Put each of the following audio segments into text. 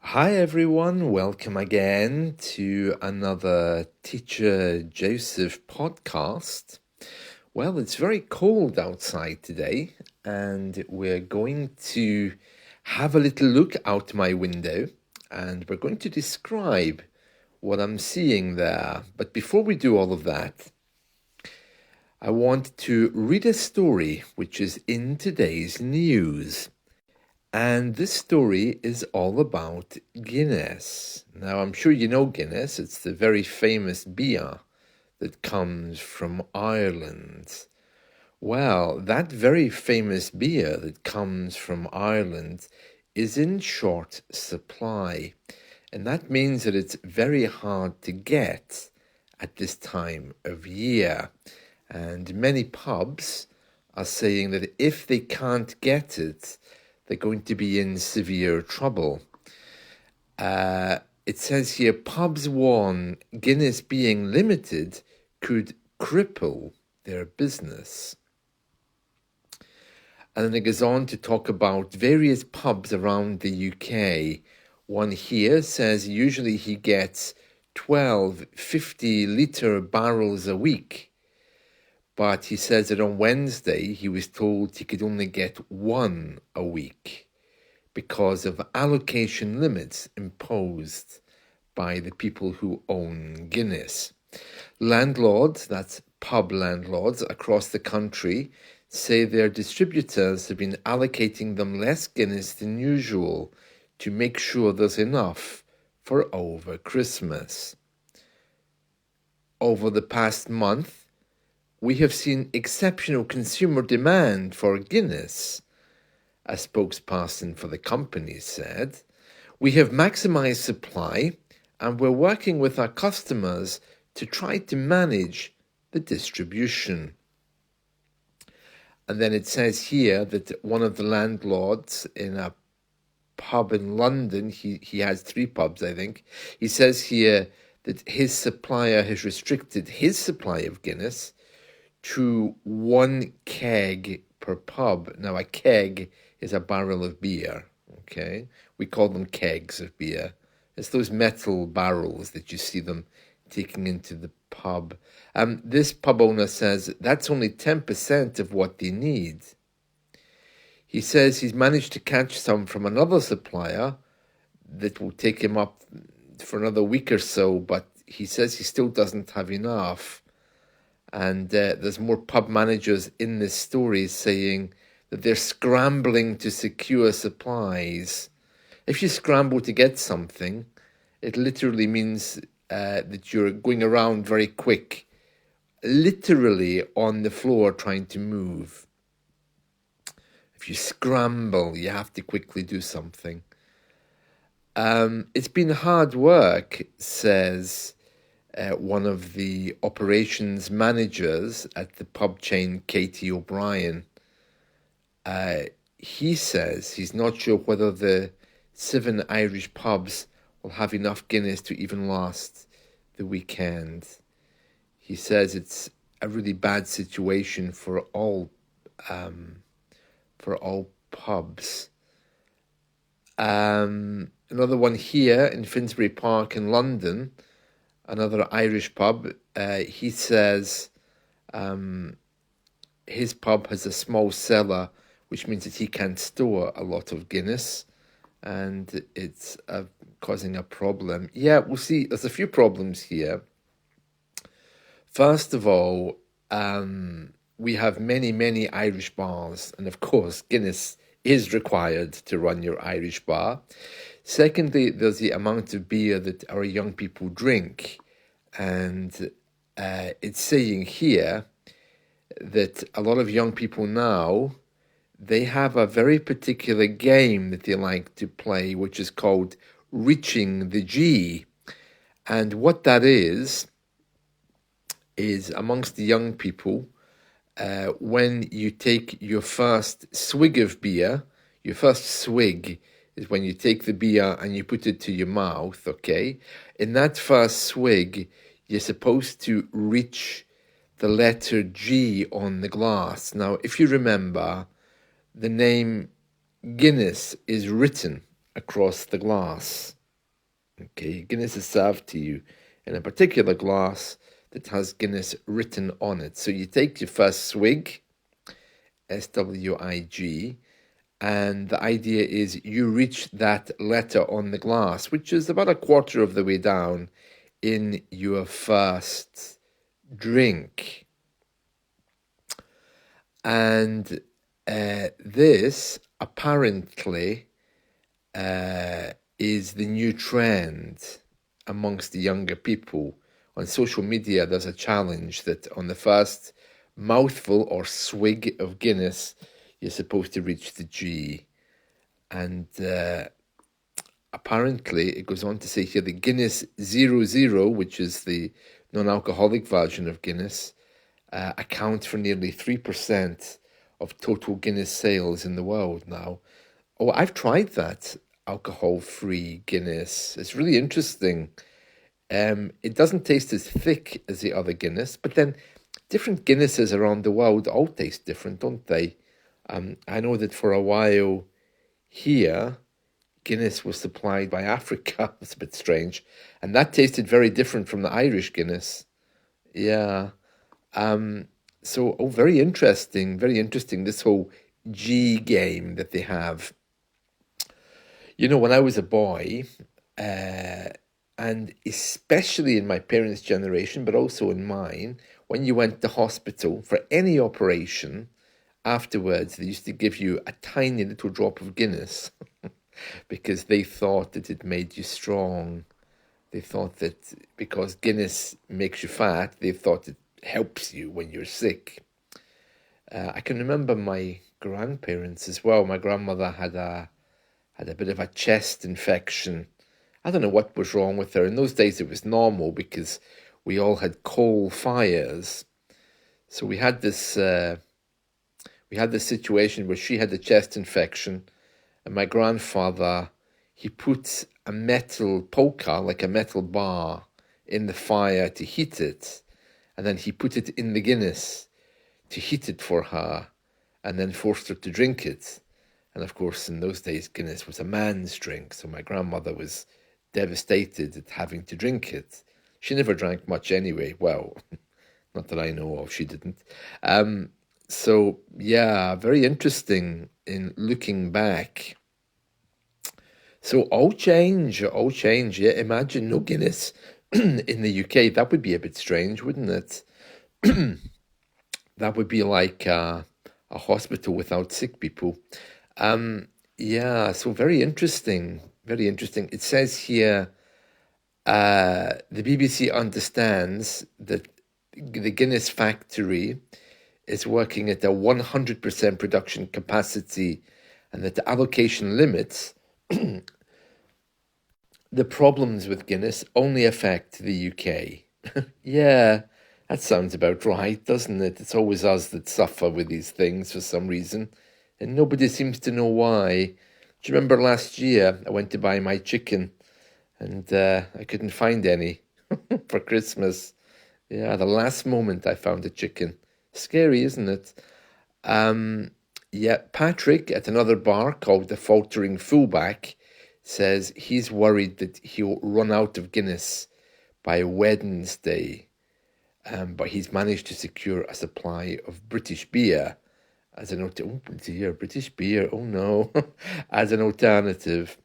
Hi everyone, welcome again to another Teacher Joseph podcast. Well, it's very cold outside today, and we're going to have a little look out my window and we're going to describe what I'm seeing there. But before we do all of that, I want to read a story which is in today's news. And this story is all about Guinness. Now, I'm sure you know Guinness. It's the very famous beer that comes from Ireland. Well, that very famous beer that comes from Ireland is in short supply. And that means that it's very hard to get at this time of year. And many pubs are saying that if they can't get it, they're going to be in severe trouble. It says here, pubs warn Guinness being limited could cripple their business. And then it goes on to talk about various pubs around the UK. One here says usually he gets 12 50-litre barrels a week. But he says that on Wednesday he was told he could only get one a week because of allocation limits imposed by the people who own Guinness. Landlords, that's pub landlords across the country, say their distributors have been allocating them less Guinness than usual to make sure there's enough for over Christmas. Over the past month, we have seen exceptional consumer demand for Guinness, a spokesperson for the company said. We have maximized supply and we're working with our customers to try to manage the distribution. And then it says here that one of the landlords in a pub in London, he has 3 pubs, I think. He says here that his supplier has restricted his supply of Guinness to 1 keg per pub. Now, a keg is a barrel of beer, okay? We call them kegs of beer. It's those metal barrels that you see them taking into the pub. This pub owner says that's only 10% of what they need. He says he's managed to catch some from another supplier that will take him up for another week or so, but he says he still doesn't have enough. And there's more pub managers in this story saying that they're scrambling to secure supplies. If you scramble to get something, it literally means that you're going around very quick, literally on the floor trying to move. If you scramble, you have to quickly do something. It's been hard work, says one of the operations managers at the pub chain, Katie O'Brien. He says he's not sure whether the 7 Irish pubs will have enough Guinness to even last the weekend. He says it's a really bad situation for all pubs. Another one here in Finsbury Park in London, another Irish pub, he says his pub has a small cellar, which means that he can store a lot of Guinness, and it's causing a problem. Yeah, we'll see. There's a few problems here. First of all, we have many Irish bars, and of course, Guinness is required to run your Irish bar. Secondly, there's the amount of beer that our young people drink, and it's saying here that a lot of young people now, they have a very particular game that they like to play, which is called Reaching the G. And what that is amongst the young people, when you take your first swig of beer, your first swig is when you take the beer and you put it to your mouth, okay? In that first swig, you're supposed to reach the letter G on the glass. Now, if you remember, the name Guinness is written across the glass. Okay, Guinness is served to you in a particular glass that has Guinness written on it. So you take your first swig, SWIG, and the idea is you reach that letter on the glass, which is about a quarter of the way down in your first drink. And this apparently is the new trend amongst the younger people. On social media, there's a challenge that on the first mouthful or swig of Guinness, you're supposed to reach the G. And apparently, it goes on to say here, the Guinness 00, which is the non-alcoholic version of Guinness, accounts for nearly 3% of total Guinness sales in the world now. Oh, I've tried that alcohol-free Guinness. It's really interesting. It doesn't taste as thick as the other Guinness, but then different Guinnesses around the world all taste different, don't they? I know that for a while here, Guinness was supplied by Africa. It's a bit strange. And that tasted very different from the Irish Guinness. Yeah. So, very interesting, this whole G game that they have. You know, when I was a boy, and especially in my parents' generation, but also in mine, when you went to hospital for any operation, afterwards they used to give you a tiny little drop of Guinness because they thought that it made you strong. They thought that because Guinness makes you fat, they thought it helps you when you're sick. I can remember my grandparents as well. My grandmother had a bit of a chest infection. I don't know what was wrong with her. In those days, it was normal because we all had coal fires. So we had this situation where she had a chest infection, and my grandfather, he put a metal poker, like a metal bar, in the fire to heat it, and then he put it in the Guinness to heat it for her, and then forced her to drink it. And of course, in those days, Guinness was a man's drink, so my grandmother was devastated at having to drink it. She never drank much anyway. Well, not that I know of, she didn't. So, yeah, very interesting in looking back. So all change. Yeah, imagine no Guinness in the UK. That would be a bit strange, wouldn't it? That would be like a hospital without sick people. Yeah, so very interesting. It says here, the BBC understands that the Guinness factory is working at a 100% production capacity and that the allocation limits, the problems with Guinness only affect the UK. Yeah, that sounds about right, doesn't it? It's always us that suffer with these things for some reason, and nobody seems to know why. Do you remember last year I went to buy my chicken and I couldn't find any for Christmas? Yeah, the last moment I found a chicken. Scary, isn't it? Yeah, Patrick at another bar called the Faltering Fullback says he's worried that he'll run out of Guinness by Wednesday, but he's managed to secure a supply of British beer as an British beer, oh no, as an alternative.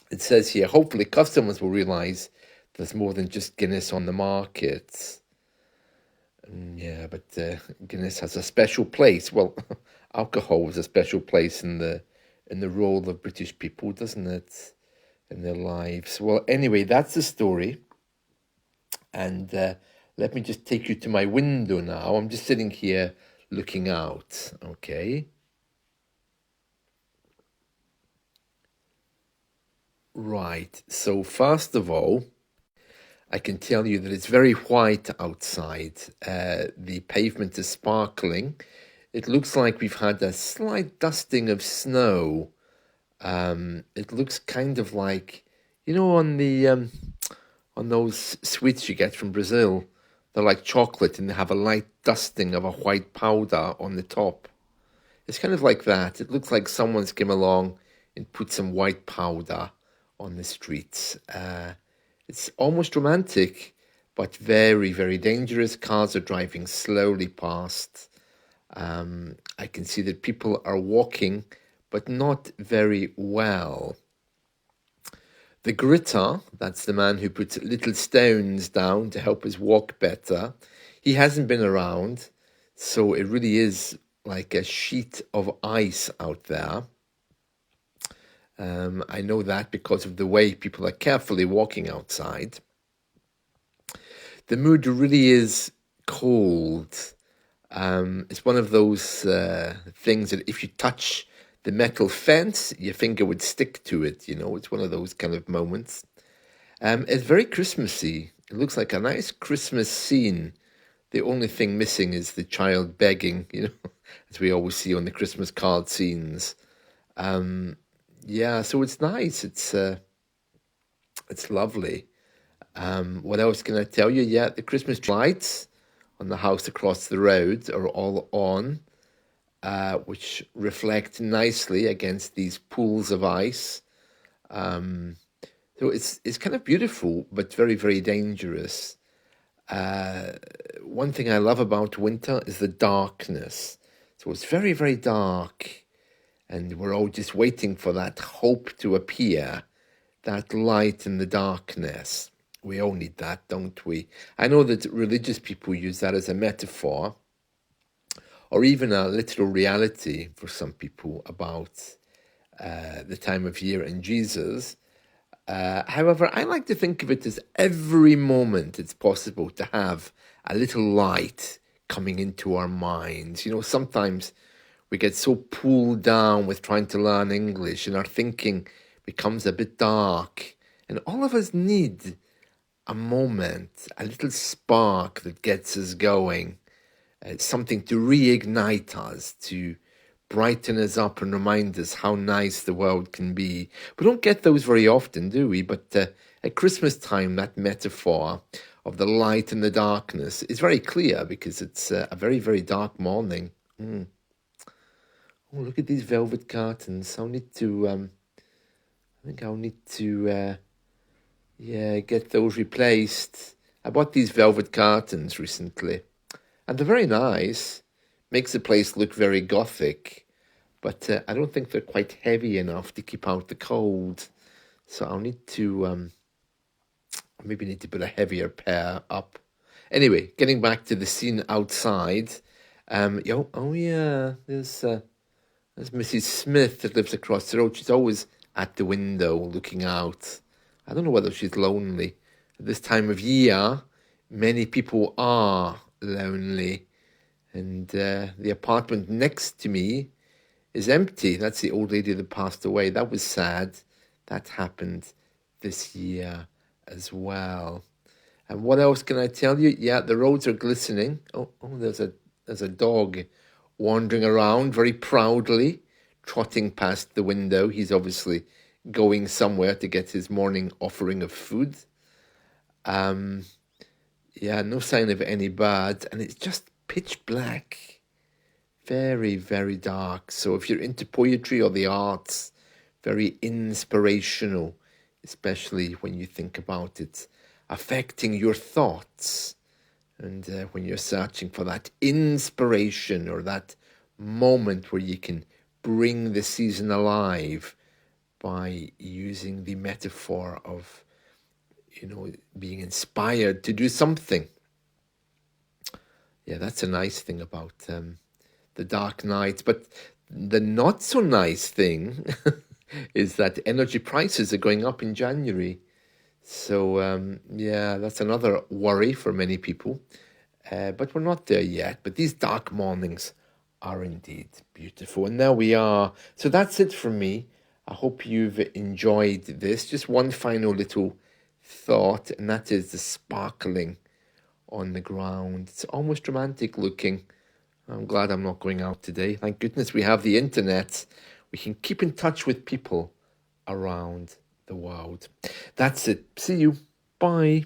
It says here, hopefully customers will realise there's more than just Guinness on the market. Yeah, but Guinness has a special place. Well, alcohol has a special place in the role of British people, doesn't it, in their lives? Well, anyway, that's the story. And let me just take you to my window now. I'm just sitting here looking out, okay? Right, so first of all, I can tell you that it's very white outside. The pavement is sparkling. It looks like we've had a slight dusting of snow. It looks kind of like, you know, on those sweets you get from Brazil, they're like chocolate and they have a light dusting of a white powder on the top. It's kind of like that. It looks like someone's come along and put some white powder on the streets. It's almost romantic, but very, very dangerous. Cars are driving slowly past. I can see that people are walking, but not very well. The gritter, that's the man who puts little stones down to help us walk better, he hasn't been around, so it really is like a sheet of ice out there. I know that because of the way people are carefully walking outside. The mood really is cold. It's one of those things that if you touch the metal fence, your finger would stick to it, you know. It's one of those kind of moments. It's very Christmassy. It looks like a nice Christmas scene. The only thing missing is the child begging, you know, as we always see on the Christmas card scenes. Yeah, so it's nice. It's lovely. What else can I tell you? Yeah, the Christmas lights on the house across the road are all on, which reflect nicely against these pools of ice. So it's kind of beautiful, but very, very dangerous. One thing I love about winter is the darkness. So it's very, very dark, and we're all just waiting for that hope to appear, that light in the darkness. We all need that, don't we? I know that religious people use that as a metaphor, or even a literal reality for some people about the time of year and Jesus. However, I like to think of it as every moment it's possible to have a little light coming into our minds. You know, sometimes we get so pulled down with trying to learn English and our thinking becomes a bit dark. And all of us need a moment, a little spark that gets us going. Something to reignite us, to brighten us up and remind us how nice the world can be. We don't get those very often, do we? But at Christmas time, that metaphor of the light and the darkness is very clear because it's a very, very dark morning. Oh, look at these velvet curtains. I think I'll need to get those replaced. I bought these velvet curtains recently, and they're very nice. Makes the place look very gothic, but I don't think they're quite heavy enough to keep out the cold. So I'll need to maybe need to put a heavier pair up. Anyway, getting back to the scene outside. There's Mrs. Smith that lives across the road. She's always at the window looking out. I don't know whether she's lonely. At this time of year, many people are lonely. And the apartment next to me is empty. That's the old lady that passed away. That was sad. That happened this year as well. And what else can I tell you? Yeah, the roads are glistening. Oh, there's a dog wandering around very proudly, trotting past the window. He's obviously going somewhere to get his morning offering of food. No sign of any birds, and it's just pitch black, very, very dark. So if you're into poetry or the arts, very inspirational, especially when you think about it affecting your thoughts, and when you're searching for that inspiration or that moment where you can bring the season alive by using the metaphor of, being inspired to do something. Yeah, that's a nice thing about the dark nights. But the not so nice thing is that energy prices are going up in January. So, that's another worry for many people. But we're not there yet. But these dark mornings are indeed beautiful. And there we are. So that's it from me. I hope you've enjoyed this. Just one final little thought, and that is the sparkling on the ground. It's almost romantic looking. I'm glad I'm not going out today. Thank goodness we have the internet. We can keep in touch with people around the world. That's it. See you. Bye.